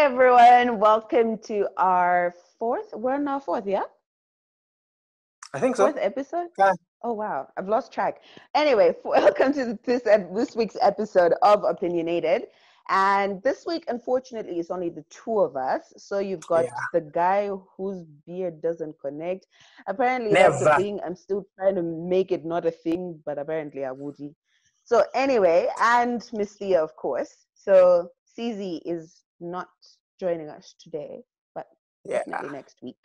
everyone, welcome to our fourth. We're on our fourth, yeah? I think so. Fourth episode? Yeah. Oh wow, I've lost track. Anyway, welcome to this week's episode of Opinionated. And this week, unfortunately, it's only the two of us. So you've got the guy whose beard doesn't connect. Apparently, that's a Never. thing. I'm still trying to make it not a thing, but apparently I would. So anyway, and Miss Thea, of course. So CZ is not joining us today, but definitely next week.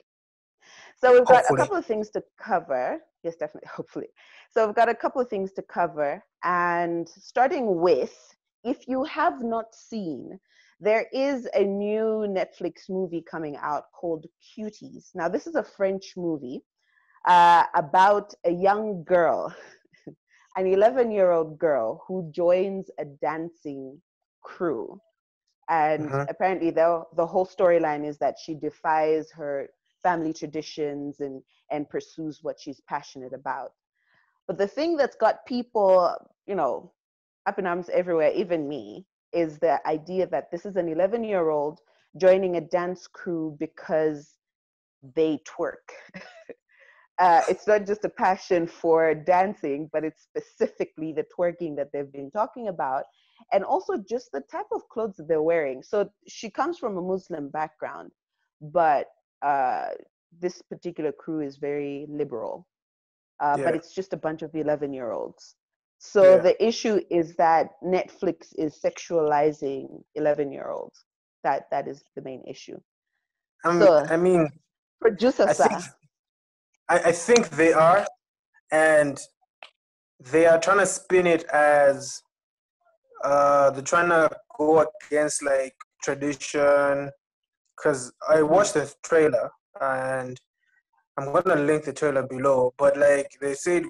So we've got a couple of things to cover. Yes, definitely, hopefully. So we've got a couple of things to cover. And starting with, if you have not seen, there is a new Netflix movie coming out called Cuties. Now, this is a French movie about a young girl, an 11-year-old girl who joins a dancing crew. And apparently the whole storyline is that she defies her family traditions and pursues what she's passionate about. But the thing that's got people, up in arms everywhere, even me, is the idea that this is an 11-year-old joining a dance crew because they twerk. It's not just a passion for dancing, but it's specifically the twerking that they've been talking about, and also just the type of clothes that they're wearing. So she comes from a Muslim background, but this particular crew is very liberal, but it's just a bunch of 11-year-olds. So the issue is that Netflix is sexualizing 11-year-olds. That is the main issue. Producer I think they are, and they are trying to spin it as they're trying to go against like tradition. Because I watched the trailer, and I'm gonna link the trailer below. But like they said,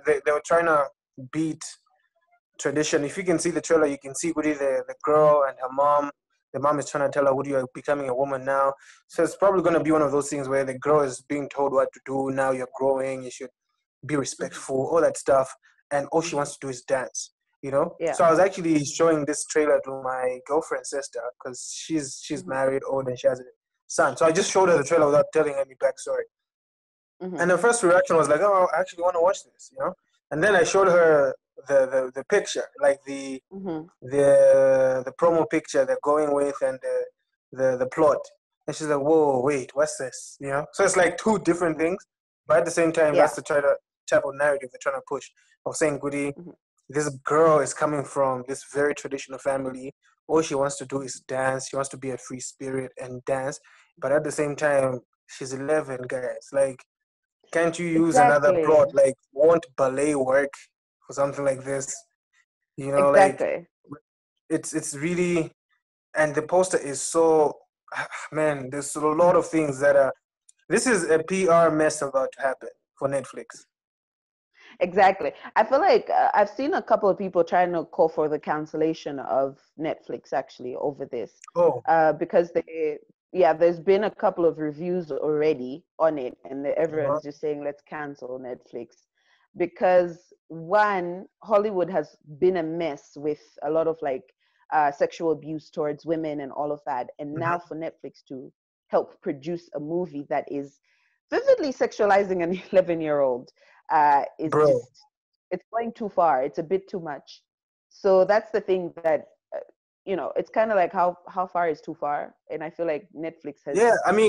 they were trying to beat tradition. If you can see the trailer, you can see Goody, the girl and her mom. The mom is trying to tell her, Woody, you're becoming a woman now. So it's probably going to be one of those things where the girl is being told what to do. Now you're growing. You should be respectful, all that stuff. And all she wants to do is dance, Yeah. So I was actually showing this trailer to my girlfriend's sister because she's married, old, and she has a son. So I just showed her the trailer without telling any backstory. And her first reaction was like, oh, I actually want to watch this, And then I showed her the picture, like the promo picture they're going with, and the plot, and she's like, whoa, wait, what's this, So it's like two different things, but at the same time, that's the type of narrative they're trying to push. Of saying, Goody, this girl is coming from this very traditional family. All she wants to do is dance. She wants to be a free spirit and dance, but at the same time, she's 11, guys. Like, can't you use another plot? Like, won't ballet work for something like this? Like, it's really, and the poster is so, man, there's a lot of things that are, this is a PR mess about to happen for Netflix. Exactly. I feel like I've seen a couple of people trying to call for the cancellation of Netflix actually over this. Because there's been a couple of reviews already on it, and everyone's just saying, let's cancel Netflix. Because one, Hollywood has been a mess with a lot of like sexual abuse towards women and all of that. And now for Netflix to help produce a movie that is vividly sexualizing an 11-year-old is just, it's going too far. It's a bit too much. So that's the thing that, it's kind of like how far is too far? And I feel like Netflix has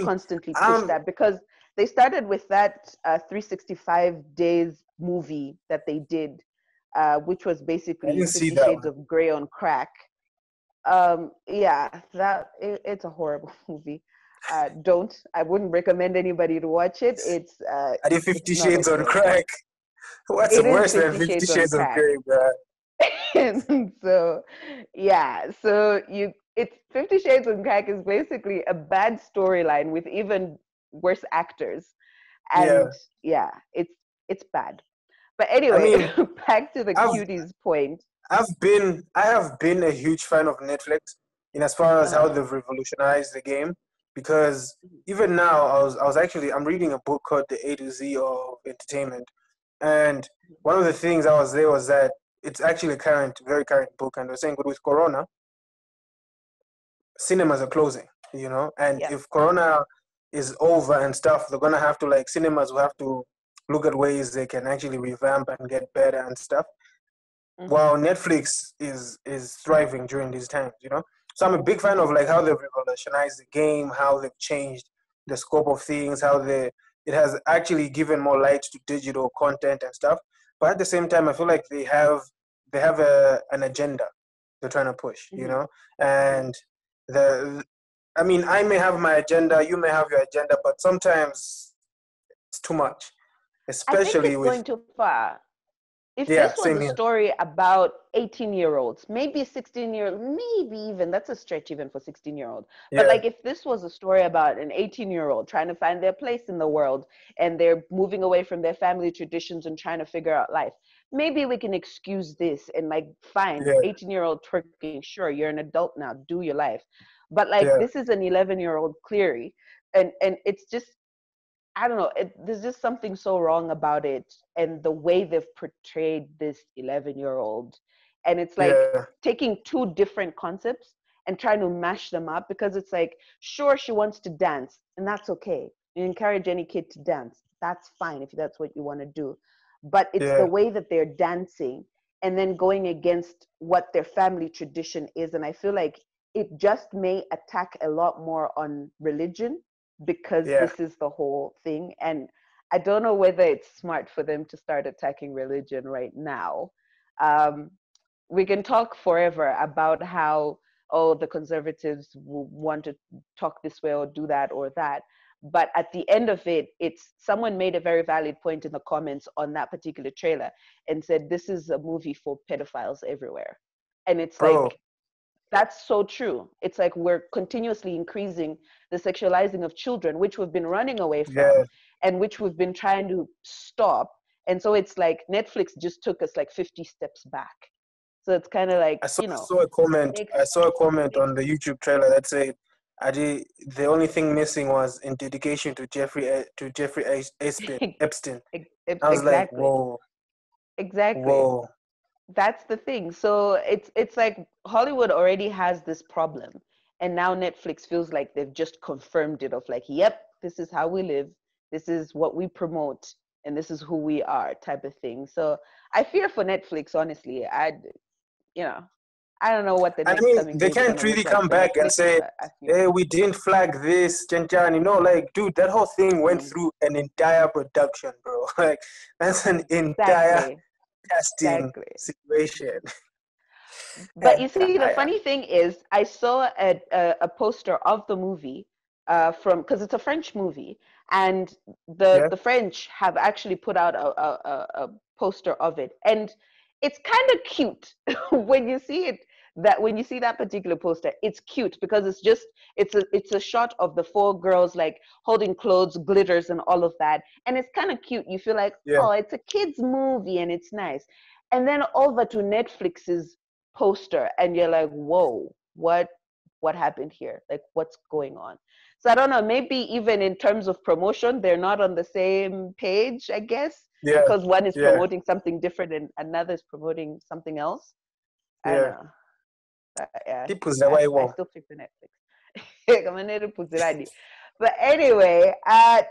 constantly pushed that, because they started with that 365 days movie that they did, which was basically 50 Shades of Grey on crack. It's a horrible movie. I wouldn't recommend anybody to watch it. It's I did 50 Shades on crack. What's worse than 50 Shades of Grey, bro? So it's 50 Shades of Crack is basically a bad storyline with even worse actors, and it's bad. But anyway, back to the Cuties point. I have been a huge fan of Netflix in as far as how they've revolutionized the game, because even now I'm reading a book called The A to Z of Entertainment, and one of the things I was there was that it's actually a very current book, and they're saying, with Corona, cinemas are closing. you know. And Yeah. if Corona is over and stuff, they're gonna have to, like, cinemas will have to look at ways they can actually revamp and get better and stuff. While Netflix is thriving during these times, you know. So I'm a big fan of like how they've revolutionized the game, how they've changed the scope of things, how it has actually given more light to digital content and stuff. But at the same time, I feel like they have an agenda they're trying to push, you know. And the I mean, I may have my agenda, you may have your agenda, but sometimes it's too much, I think especially it's with, going too far. If yeah, this was same a here. story about 18-year-olds, maybe 16-year-old, maybe even, that's a stretch even for 16-year-old. But Yeah, like if this was a story about an 18-year-old trying to find their place in the world and they're moving away from their family traditions and trying to figure out life, maybe we can excuse this and like, fine, yeah, 18-year-old twerking, sure, you're an adult now, do your life. But like yeah, this is an 11-year-old clearly, and it's just, I don't know. There's just something so wrong about it, and the way they've portrayed this 11-year-old, and it's like yeah, taking two different concepts and trying to mash them up, because it's like, sure, she wants to dance, and that's okay. You encourage any kid to dance. That's fine if that's what you want to do, but it's the yeah, way that they're dancing and then going against what their family tradition is, and I feel like it just may attack a lot more on religion because yeah. this is the whole thing. And I don't know whether it's smart for them to start attacking religion right now. Um, we can talk forever about how, oh, the conservatives will want to talk this way or do that or that. But at the end of it, it's someone made a very valid point in the comments on that particular trailer and said, this is a movie for pedophiles everywhere. And it's Bro, like, that's so true. It's like we're continuously increasing the sexualizing of children, which we've been running away yeah. from and which we've been trying to stop. And so it's like Netflix just took us like 50 steps back. So it's kind of like, I saw a comment. makes I saw a comment makes on the YouTube trailer that said, the only thing missing was in dedication to Jeffrey Epstein. I was like, exactly. whoa, Exactly. whoa, That's the thing. So it's like Hollywood already has this problem, and now Netflix feels like they've just confirmed it of like, yep, this is how we live, this is what we promote, and this is who we are, type of thing. So I fear for Netflix, honestly. You know, I don't know what the I next mean, coming they days are can't gonna really look like come for back and Netflix, say, but I fear. hey, we didn't flag this, Chan, you know, like, dude, that whole thing went Mm, through an entire production, bro. Like, that's an entire exactly. casting Exactly. situation. But you see, the Entire. funny thing is, I saw a poster of the movie from, because it's a French movie, and Yeah, the French have actually put out a poster of it, and it's kind of cute when you see it. That when you see that particular poster, it's cute because it's a shot of the four girls like holding clothes, glitters, and all of that, and it's kind of cute. You feel like, yeah. oh, it's a kids movie and it's nice. And then over to Netflix's poster and you're like, whoa, what happened here, like what's going on? So I don't know, maybe even in terms of promotion they're not on the same page, I guess, Yeah, because one is yeah, promoting something different and another is promoting something else. I don't yeah. know. Yeah, People I, Zawai I won't. still prefer Netflix. Come on, but anyway,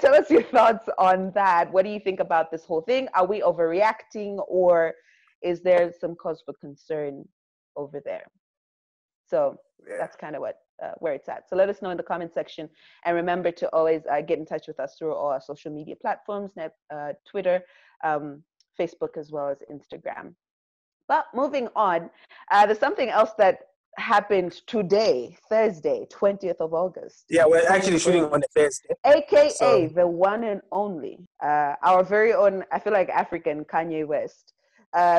tell us your thoughts on that. What do you think about this whole thing? Are we overreacting, or is there some cause for concern over there? So Yeah. that's kind of what where it's at. So let us know in the comment section, and remember to always get in touch with us through all our social media platforms, Twitter, Facebook, as well as Instagram. But moving on, there's something else that happened today, Thursday, 20th of August, Yeah, we're actually shooting 2020, on the Thursday. aka So, the one and only, our very own, I feel like African Kanye West,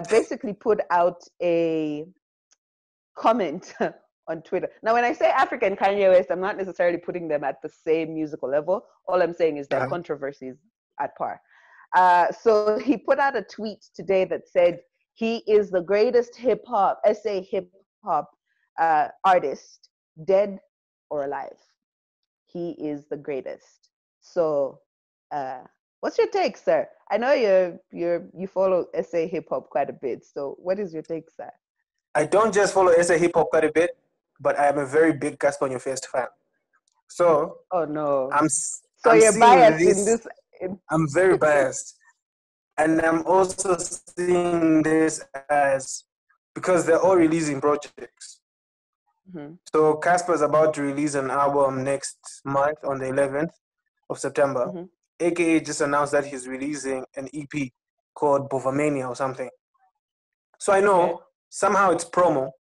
basically put out a comment on Twitter. Now, when I say African Kanye West, I'm not necessarily putting them at the same musical level. All I'm saying is their uh-huh. controversies at par. So he put out a tweet today that said he is the greatest hip hop artist, dead or alive. He is the greatest. So, what's your take, sir? I know you follow SA hip hop quite a bit. So, what is your take, sir? I don't just follow SA hip hop quite a bit, but I am a very big Casper on Your Face fan. So Oh no. So I'm you're seeing biased in this. this. I'm very biased, and I'm also seeing this as because they're all releasing projects. Mhm. So Casper's about to release an album next month on the 11th of September. Mhm. AKA just announced that he's releasing an EP called Bovamania or something. So I know Okay. somehow it's promo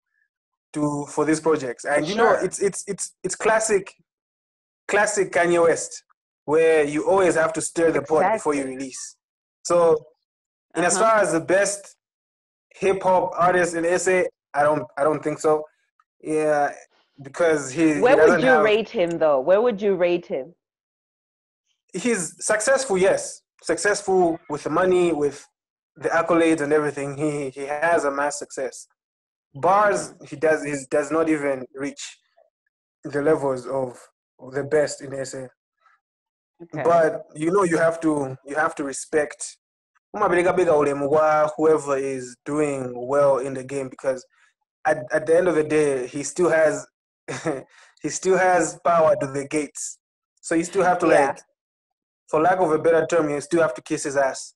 for these projects, For and you know sure. it's classic Kanye West, where you always have to stir the pot before you Exactly. release. So in as Uh-huh. far as the best hip hop artist in SA, I don't think so. Yeah, because he Where would doesn't you have. rate him though? Where would you rate him? He's successful, yes, successful with the money, with the accolades and everything. He has a mass success. Bars, Mhm. he does not even reach the levels of the best in SA. Okay. But you have to respect whoever is doing well in the game, because at the end of the day he still has he still has power to the gates. So you still have to, Yeah. like, for lack of a better term, you still have to kiss his ass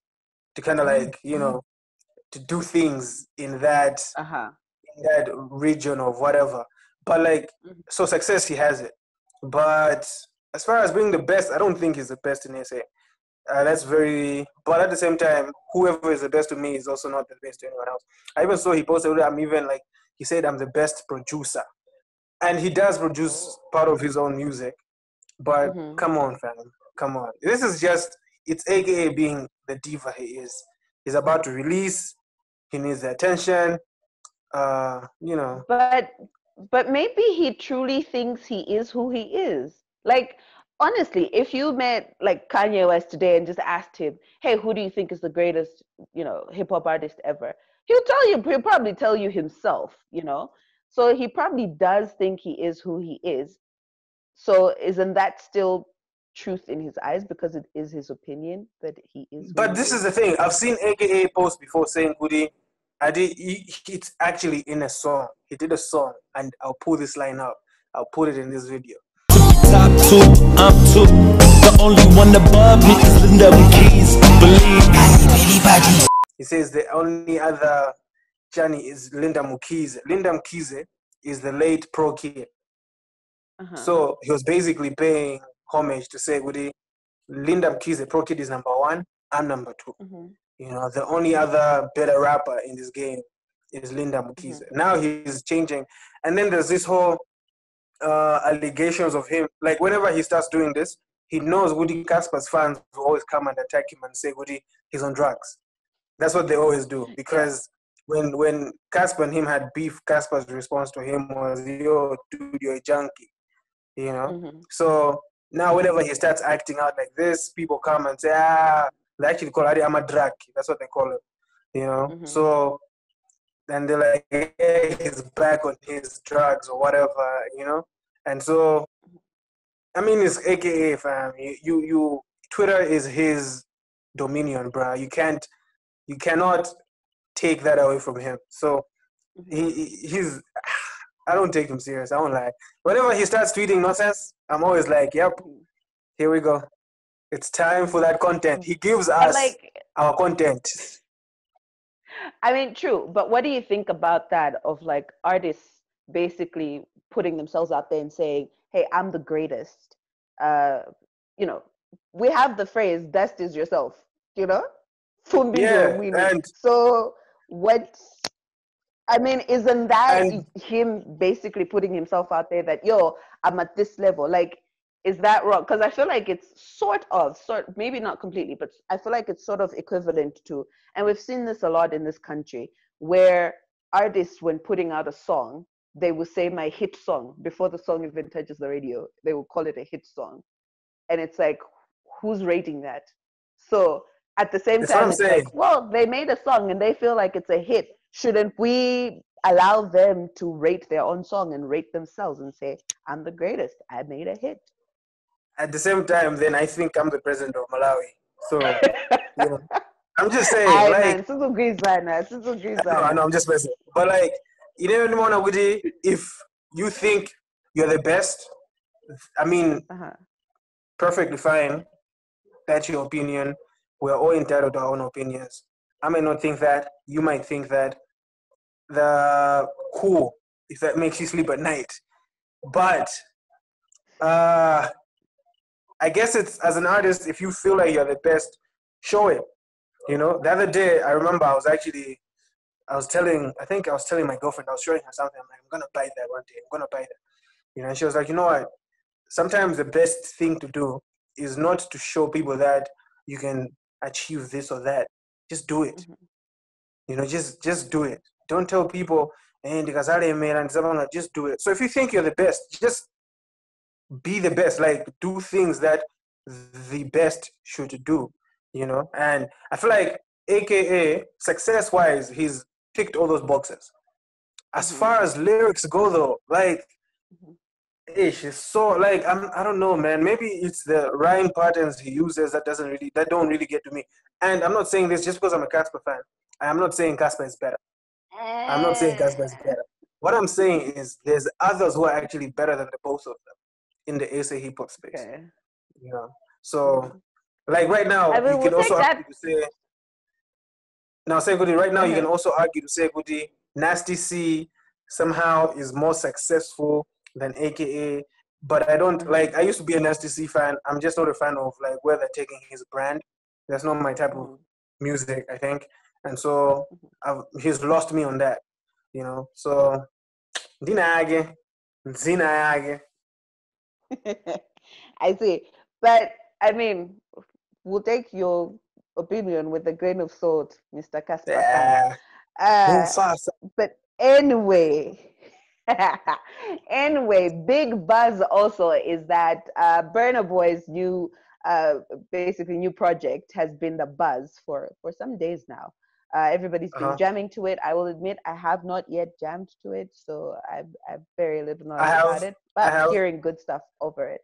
to kind of, like, to do things Uh-huh. in that region of whatever. But, like, Mhm. so success, he has it. But as far as being the best, I don't think he's the best in SA. That's very. But at the same time, whoever is the best to me is also not the best to anyone else. I even saw he posted, I'm even like, he said I'm the best producer, and he does produce part of his own music. But Mhm. come on, fam, come on. This is just, it's AKA being the diva he is. He's about to release. He needs the attention. You know. But maybe he truly thinks he is who he is. Like, honestly, if you met like Kanye West today and just asked him, "Hey, who do you think is the greatest, hip hop artist ever?" He'll probably tell you himself. So he probably does think he is who he is. So isn't that still truth in his eyes because it is his opinion that he is who But he this is? is the thing. I've seen AKA post before saying, "Goody, it's actually in a song. He did a song, and I'll pull this line up. I'll put it in this video." Top two, I'm two. The only one above me is Linda Keys. Believe anybody. He says the only other Johnny is Linda Mukize. Linda Mukize is the late Pro Kid. Uh-huh. So he was basically paying homage to say, "Goody, Linda Mukize, Pro Kid is number one. I'm number two. Mm-hmm. The only other better rapper in this game is Linda Mukize." Mm-hmm. Now he's changing. And then there's this whole allegations of him. Like, whenever he starts doing this, he knows Woody Casper's fans will always come and attack him and say, "Woody, he's on drugs." That's what they always do. Yeah. Because when Casper and him had beef, Casper's response to him was, "Yo, dude, you're a junkie." Mm-hmm. So now whenever he starts acting out like this, people come and say, they actually call it, "I'm a drug." That's what they call it. Mm-hmm. So then they're like, "Yeah, he's back on his drugs or whatever. And so, I mean, it's AKA, fam. You Twitter is his dominion, bro. You cannot take that away from him. So Mm-hmm. he's. I don't take him serious. I don't lie. Whenever he starts tweeting nonsense, I'm always like, "Yep, Mm-hmm. here we go. It's time for that content." He gives But us like, our content. I mean, true. But what do you think about that of like artists basically putting themselves out there and saying, "Hey, I'm the greatest." Uh, you know, we have the phrase "best is yourself." You know, Fumbindo Yeah, Mwini. and So what? I mean, isn't that and him basically putting himself out there that, yo, I'm at this level? Like, is that wrong? Because I feel like it's maybe not completely, but I feel like it's sort of equivalent to, and we've seen this a lot in this country, where artists, when putting out a song, they will say my hit song before the song even touches the radio. They will call it a hit song. And it's like, who's rating that? So at the same that's what time, I'm it's saying. like, well, they made a song and they feel like it's a hit. Shouldn't we allow them to rate their own song and rate themselves and say, I'm the greatest, I made a hit? At the same time, then I think I'm the president of Malawi. So, you know, I'm just saying, I like, know, I know, I'm just messing. But, like, you never know, Nagudi, if you think you're the best, I mean, Uh-huh. perfectly fine. That's your opinion. We're all entitled to our own opinions. I may not think that. You might think that. The cool, if that makes you sleep at night. But I guess it's, as an artist, if you feel like you're the best, show it. You know, the other day I remember I was telling my girlfriend, I was showing her something. I'm like, I'm gonna buy that one day. I'm gonna buy that. You know, and she was like, you know what? Sometimes the best thing to do is not to show people that you can achieve this or that. Just do it. Mm-hmm. You know, just do it. Don't tell people, and just do it. So if you think you're the best, just be the best. Like, do things that the best should do. You know, and I feel like, AKA, success wise, he's ticked all those boxes. As Mm-hmm. far as lyrics go, though, like, Mm-hmm. ish, it's so, like, I don't know, man. Maybe it's the rhyme patterns he uses that don't really get to me. And I'm not saying this just because I'm a Casper fan. I'm not saying Casper is better. I'm not saying Casper is better. What I'm saying is there's others who are actually better than the both of them in the SA hip hop space. Okay. You know, so Mm-hmm. like right now, I mean, you we'll can also take that. argue to say now, say Goody. Right now, you Uh-huh. can also argue to say Goody Nasty C somehow is more successful than AKA. But I don't Uh-huh. like. I used to be a Nasty C fan. I'm just not a fan of like where they're taking his brand. That's not my type of Mm-hmm. music, I think. And so he's lost me on that. You know. So Dinage, Zinage. I see. But I mean, we'll take your opinion with a grain of salt, Mr. Casper fan. Yeah. Uh, Mufasa. but anyway, anyway, big buzz also is that Burna Boy's new, basically new project has been the buzz for some days now. Everybody's been Uh-huh. jamming to it. I will admit I have not yet jammed to it, so I've very little I knowledge about have. it, I but have. hearing good stuff over it.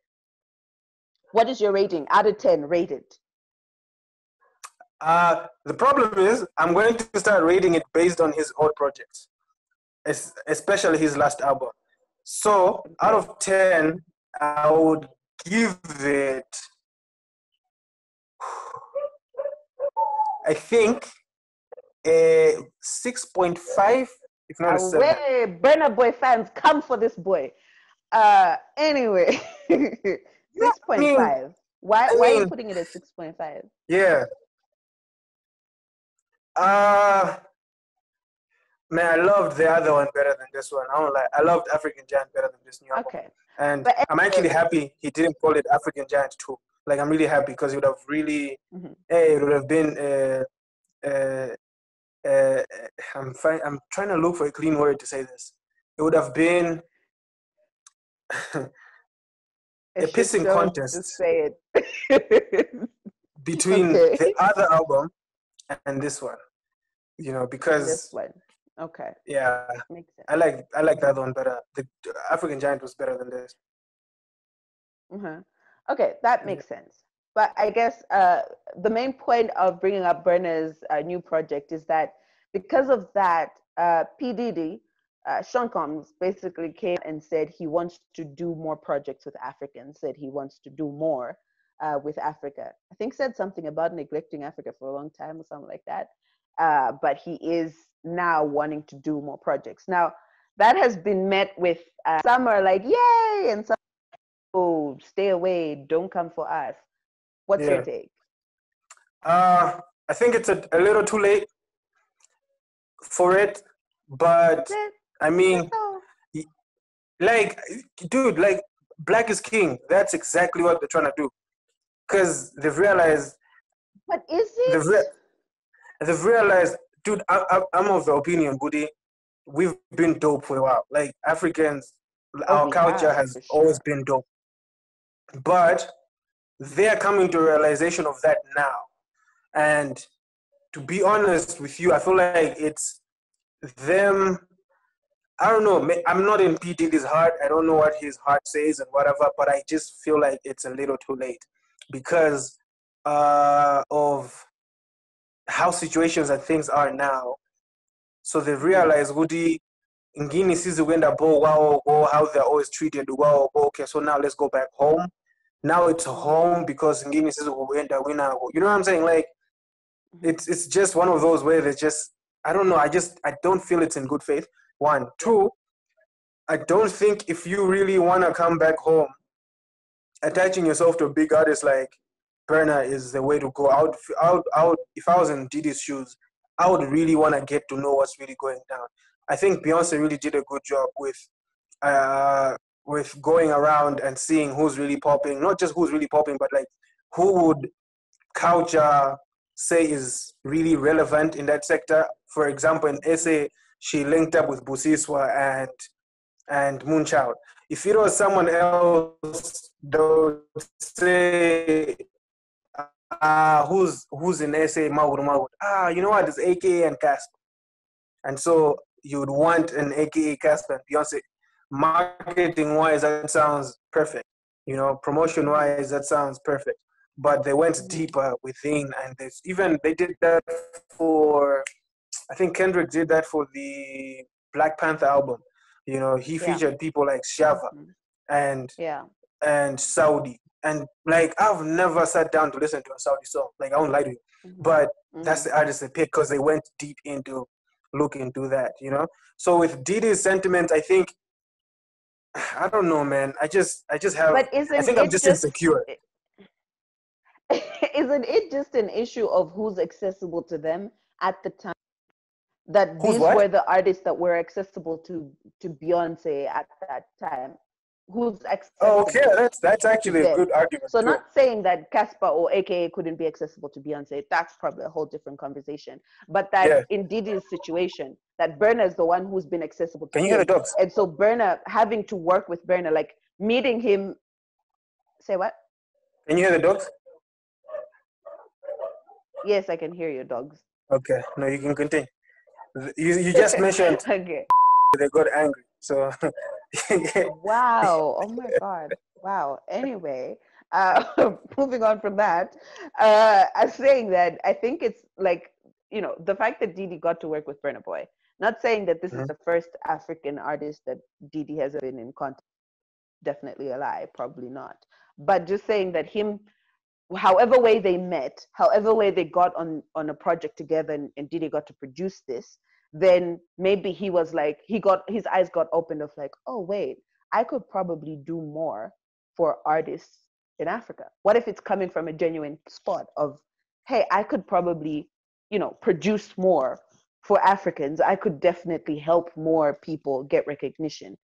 What is your rating? Out of 10, rate it. The problem is, I'm going to start rating it based on his old projects, especially his last album. So, out Okay. of 10, I would give it, I think, a 6.5, if not a 7. Away, Burna Boy fans, come for this boy. Anyway, Yeah, I mean, 6.5. Why I are you mean, putting it at 6.5? yeah. Uh, Man, I loved the other one better than this one. I don't like. I loved African Giant better than this new album, Okay. and But I'm actually anyway, happy he didn't call it African Giant 2. Like, I'm really happy because it would have really, mhm. hey, it would have been. Uh, uh, I'm trying to look for a clean word to say this. It would have been a a shit pissing show, just contest say it. between Okay. the other album and this one. You know, And this because one. Okay. yeah, Makes sense. I like the other one better. The African Giant was better than this. Uh-huh. Okay, that Yeah. makes sense. But I guess the main point of bringing up Burner's new project is that because of that, P. Diddy, Sean Combs basically came and said he wants to do more projects with Africans, said he wants to do more with Africa. I think said something about neglecting Africa for a long time or something like that. But he is now wanting to do more projects. Now, that has been met with some are like, yay, and some, oh, stay away, don't come for us. What's your Yeah. take? I think it's a little too late for it, Is but it? I Is it mean, though? y- like, dude, like, black is king. That's exactly what they're trying to do. Because But is they've, it? re- they've realized, dude, I'm of the opinion, Goody, we've been dope for a while. Like, Africans, Oh, our we culture have has for always sure. been dope. But they're coming to a realization of that now. And to be honest with you, I feel like it's them. I don't know. I'm not in P. Diddy's heart. I don't know what his heart says and whatever, but I just feel like it's a little too late because of how situations and things are now. So they realize, Woody, Ngini sizi wenda bo wow, oh, how they're always treated. Wow, okay, so now let's go back home. Now it's home because Ngini sizi wenda wina. You know what I'm saying? Like, it's just one of those where they just, I don't know. I don't feel it's in good faith. One, two. I don't think if you really want to come back home, attaching yourself to a big artist like Burna is the way to go. If I was in Diddy's shoes, I would really want to get to know what's really going down. I think Beyonce really did a good job with going around and seeing who's really popping. Not just who's really popping, but like who would culture say is really relevant in that sector. For example, in SA, she linked up with Busiswa and Moonchild. If it was someone else, they would say, who's in SA, Maud. You know what, it's AKA and Casper. And so you'd want an AKA Casper and Beyonce. Marketing-wise, that sounds perfect. You know, promotion-wise, that sounds perfect. But they went deeper within, and they did that for, I think Kendrick did that for the Black Panther album. You know, he featured people like Shava and Saudi. And like, I've never sat down to listen to a Saudi song. Like, I won't lie to you. But that's the artist they picked because they went deep into look into that, you know? So with Diddy's sentiments, I think, I don't know, man. I think I'm just insecure. Isn't it just an issue of who's accessible to them at the time? That these were the artists that were accessible to Beyonce at that time. Who's accessible? Oh, okay, that's actually a good argument. So not saying that Casper or AKA couldn't be accessible to Beyonce. That's probably a whole different conversation. But that in Diddy's situation, that Burna is the one who's been accessible to Can you hear the dogs? And so Burna, having to work with Burna, like meeting him. Say what? Can you hear the dogs? Yes, I can hear your dogs. Okay, no, you can continue. You just mentioned they got angry, so wow, oh my god, wow. Anyway, moving on from that, I'm saying that I think it's like, you know, the fact that Diddy got to work with Burna Boy, not saying that this is the first African artist that Diddy has been in contact, definitely a lie, probably not, but just saying that him, however way they met, however way they got on a project together, and Diddy got to produce this, then maybe he was like, his eyes got opened of like, oh wait, I could probably do more for artists in Africa. What if it's coming from a genuine spot of, hey, I could probably, you know, produce more for Africans. I could definitely help more people get recognition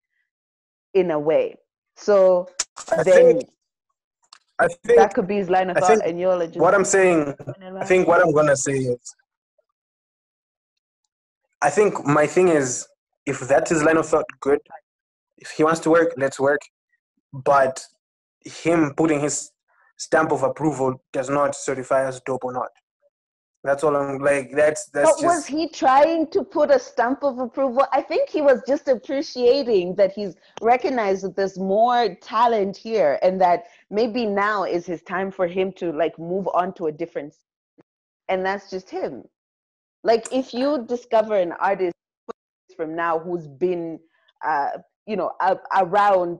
in a way. So I think that could be his line of thought, and you're just what I'm saying. I think what I'm gonna say is, I think my thing is, if that is line of thought, good. If he wants to work, let's work. But him putting his stamp of approval does not certify as dope or not. That's all I'm like. That's but just. Was he trying to put a stamp of approval? I think he was just appreciating that he's recognized that there's more talent here, and that maybe now is his time for him to like move on to a different. And that's just him. Like, if you discover an artist from now who's been, you know, around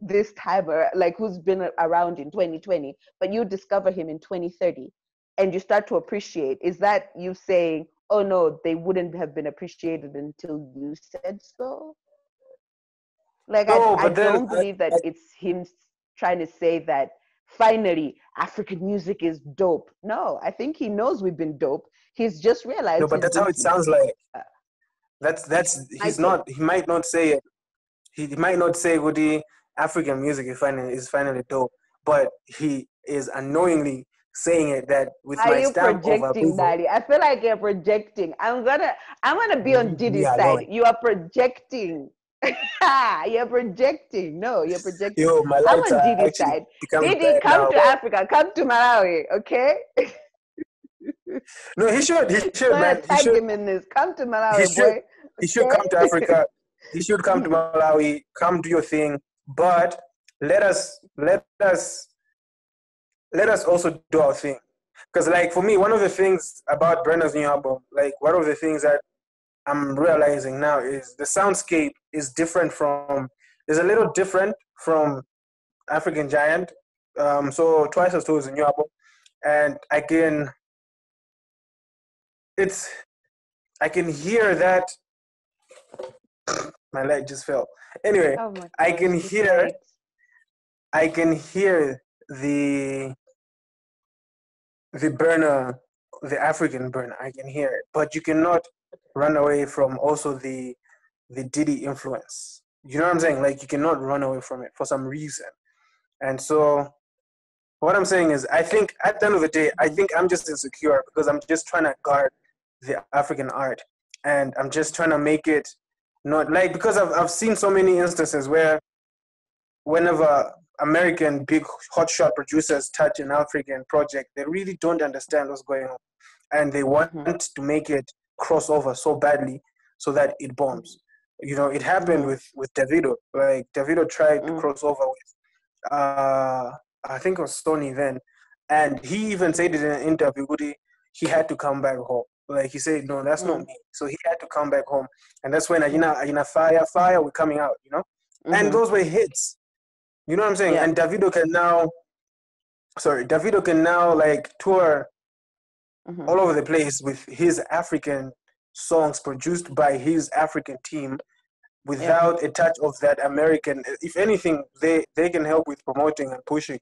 this time, or like who's been around in 2020, but you discover him in 2030, and you start to appreciate, is that you saying, oh no, they wouldn't have been appreciated until you said so? Like, no, I don't believe that it's him trying to say that finally African music is dope. No, I think he knows we've been dope. He's just realized. No, but that's how it sounds like. He's not. He might not say it. He might not say, "Woody, African music is finally dope," but he is unknowingly saying it that with my stamp of approval. Daddy? I feel like you're projecting. I'm gonna be on Diddy's side. You are projecting. You're projecting. No, you're projecting. Yo, my I'm on Diddy's side. Diddy, come to Africa. Come to Malawi, okay? No, he should, man. Tag him in this. Come to Malawi, boy. He should come to Africa. He should come to Malawi. Come do your thing. But let us also do our thing. Because, like, for me, one of the things about Burna's new album, like, one of the things that I'm realizing now is the soundscape is a little different from African Giant. So Twice as Tall is a new album, and I can hear that. My leg just fell. Anyway, Oh my I gosh, can this hear light. the Burna, the African Burna. I can hear it, but you cannot run away from also the Diddy influence. You know what I'm saying? Like you cannot run away from it for some reason. And so what I'm saying is, I think at the end of the day, I think I'm just insecure because I'm just trying to guard the African art, and I'm just trying to make it not like, because I've seen so many instances where whenever American big hotshot producers touch an African project, they really don't understand what's going on, and they want to make it crossover so badly so that it bombs. You know, it happened with Davido. Like Davido tried to cross over with, I think it was Sony then, and he even said it in an interview. He had to come back home. Like he said, no, that's not me. So he had to come back home, and that's when fire, we're coming out. You know, and those were hits. You know what I'm saying? Yeah. And Davido can now like tour all over the place with his African songs produced by his African team without a touch of that American. If anything, they can help with promoting and pushing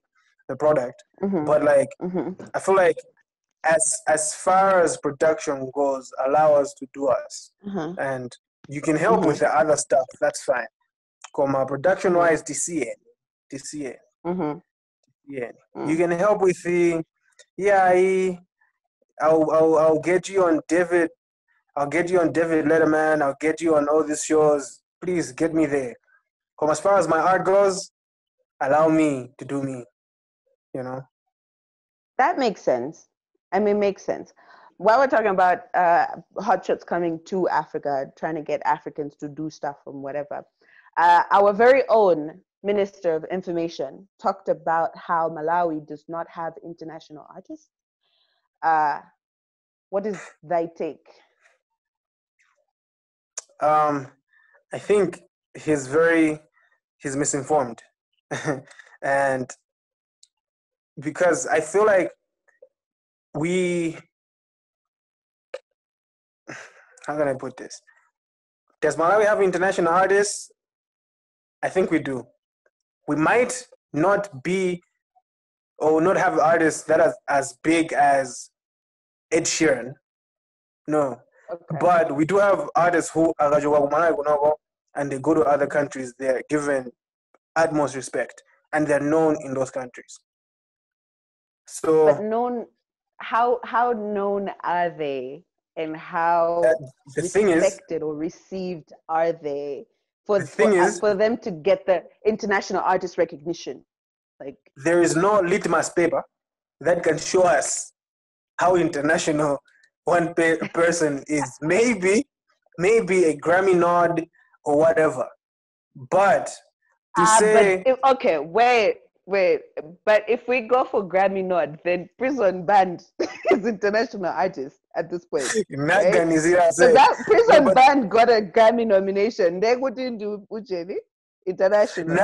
the product. But like, I feel like as far as production goes, allow us to do us. And you can help with the other stuff, that's fine. Como production wise, DCA. Yeah. You can help with the I'll get you on David. I'll get you on David Letterman. I'll get you on all these shows. Please get me there. Come, as far as my art goes, allow me to do me. You know. That makes sense. I mean, makes sense. While we're talking about hotshots coming to Africa, trying to get Africans to do stuff from whatever, our very own Minister of Information talked about how Malawi does not have international artists. What is thy take? I think he's misinformed. And because I feel like how can I put this? Does Malawi have international artists? I think we do. We might not be or not have artists that are as big as Ed Sheeran. No. Okay. But we do have artists who are and they go to other countries, they're given utmost respect and they're known in those countries. So but how known are they, and how respected or received are they for them to get the international artist recognition? Like, there is no litmus paper that can show us how international one person is. Maybe a Grammy nod or whatever. But to say... Wait. But if we go for Grammy nod, then Prison Band is international artist at this point. Right? So that Prison Band got a Grammy nomination. They wouldn't do Ujeni international.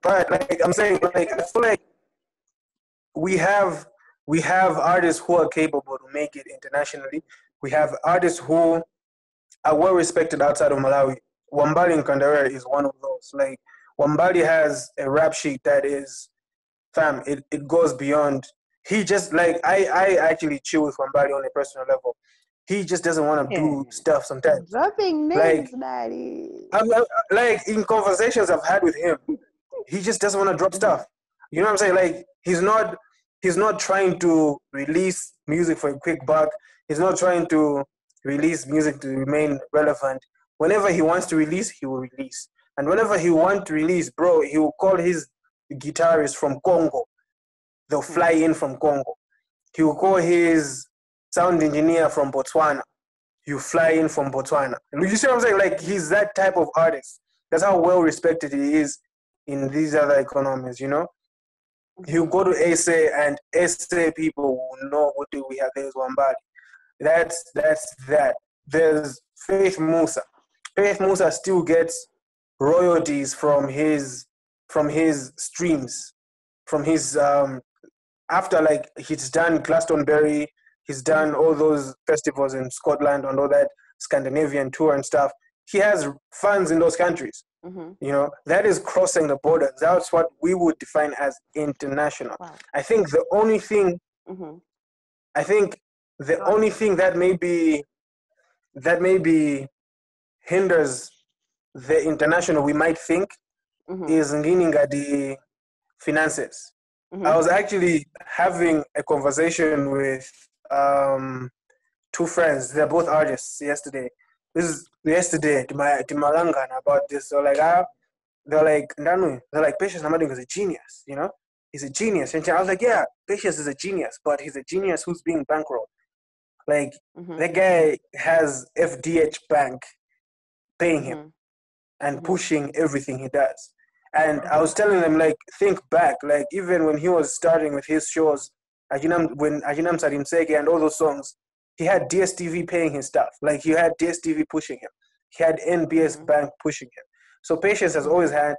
But like I'm saying, like I feel like we have artists who are capable to make it internationally. We have artists who are well respected outside of Malawi. Wambali Nkandawere is one of those. Like Wambali has a rap sheet that is, fam, it goes beyond. He just, like, I actually chill with Wambali on a personal level. He just doesn't want to do stuff sometimes. Dropping names, Daddy. Like in conversations I've had with him, he just doesn't want to drop stuff. You know what I'm saying? Like he's not trying to release music for a quick buck. He's not trying to release music to remain relevant. Whenever he wants to release, he will release. And whenever he wants to release, bro, he will call his guitarist from Congo. They'll fly in from Congo. He will call his sound engineer from Botswana. You fly in from Botswana. You see what I'm saying? Like, he's that type of artist. That's how well respected he is in these other economies, you know? He'll go to SA and SA people will know what do we have. There's Wambali. That's that. There's Faith Musa. Faith Musa still gets royalties from his streams, from his after like he's done Glastonbury, he's done all those festivals in Scotland and all that Scandinavian tour and stuff. He has fans in those countries. You know, that is crossing the border. That's what we would define as international. Wow. I think the only thing that maybe hinders the international we might think is leaning at the finances. I was actually having a conversation with two friends. They're both artists yesterday. This is yesterday to Malangana about this. So like they're like Patience Namading is a genius, you know? He's a genius. And I was like, yeah, Patience is a genius, but he's a genius who's being bankrolled. Like that guy has FDH Bank paying him and pushing everything he does. And I was telling them, like, think back, like even when he was starting with his shows, when Ajinam Sadim Sege and all those songs, he had DSTV paying his stuff. Like he had DSTV pushing him. He had NBS Bank pushing him. So Patience has always had,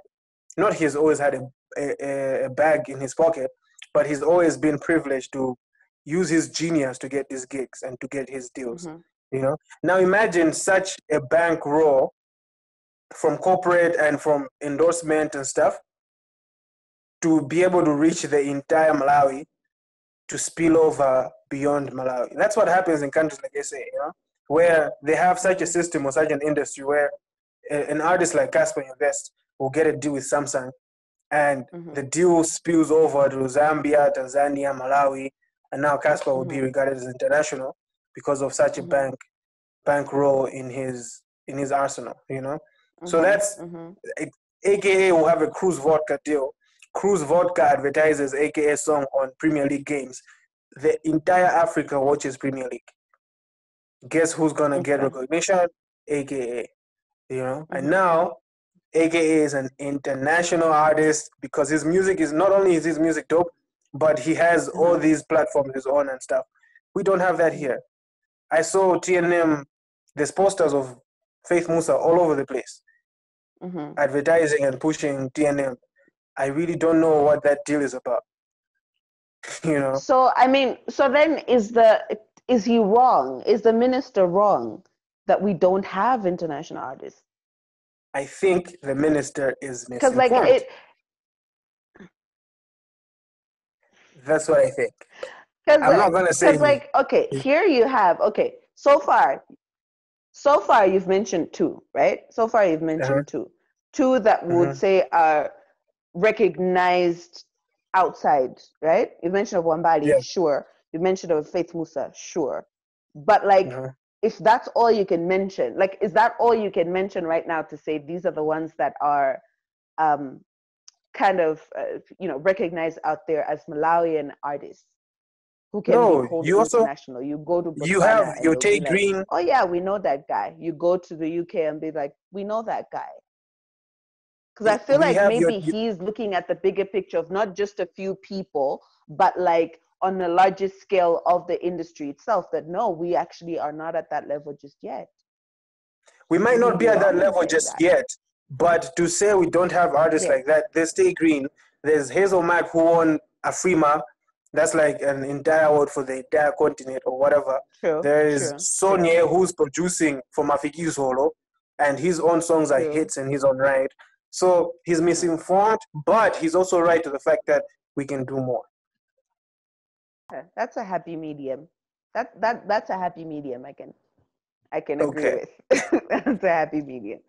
not he's always had a bag in his pocket, but he's always been privileged to use his genius to get these gigs and to get his deals. You know. Now imagine such a bankroll from corporate and from endorsement and stuff to be able to reach the entire Malawi, to spill over beyond Malawi. That's what happens in countries like SA, you know, where they have such a system or such an industry where an artist like Casper Invest will get a deal with Samsung, and the deal spills over to Zambia, Tanzania, Malawi, and now Casper will be regarded as international because of such a bankroll in his arsenal, you know. So that's AKA will have a Cruise Vodka deal. Cruise Vodka advertises AKA song on Premier League games. The entire Africa watches Premier League. Guess who's gonna get recognition? AKA. You know? And now AKA is an international artist because his music is not only is his music dope, but he has all these platforms his own and stuff. We don't have that here. I saw TNM, there's posters of Faith Musa all over the place. Advertising and pushing TNM. I really don't know what that deal is about. You know. So I mean, so then is he wrong? Is the minister wrong that we don't have international artists? I think the minister is misinformed. Because like that's what I think. I'm not gonna say because like okay, here you have so far you've mentioned two, right? So far you've mentioned two that would say are recognized outside, right? You mentioned of Wambali, sure. You mentioned of Faith Musa, sure. But like, if that's all you can mention, like, is that all you can mention right now to say these are the ones that are kind of, recognized out there as Malawian artists who can be called international? You go to Botswana, you have your Tay Green. Like, oh yeah, we know that guy. You go to the UK and be like, we know that guy. Because I feel like maybe he's looking at the bigger picture of not just a few people, but like on a larger scale of the industry itself, that no, we actually are not at that level just yet. We might not be at that level just yet, but to say we don't have artists like that, there's Tay Green, there's Hazel Mack who won Afrima, that's like an entire award for the entire continent or whatever. There's Sonia who's producing for Mafiki Zolo, and his own songs are hits in his own right. So he's misinformed, but he's also right to the fact that we can do more. That's a happy medium. That's a happy medium. I can agree with. That's a happy medium.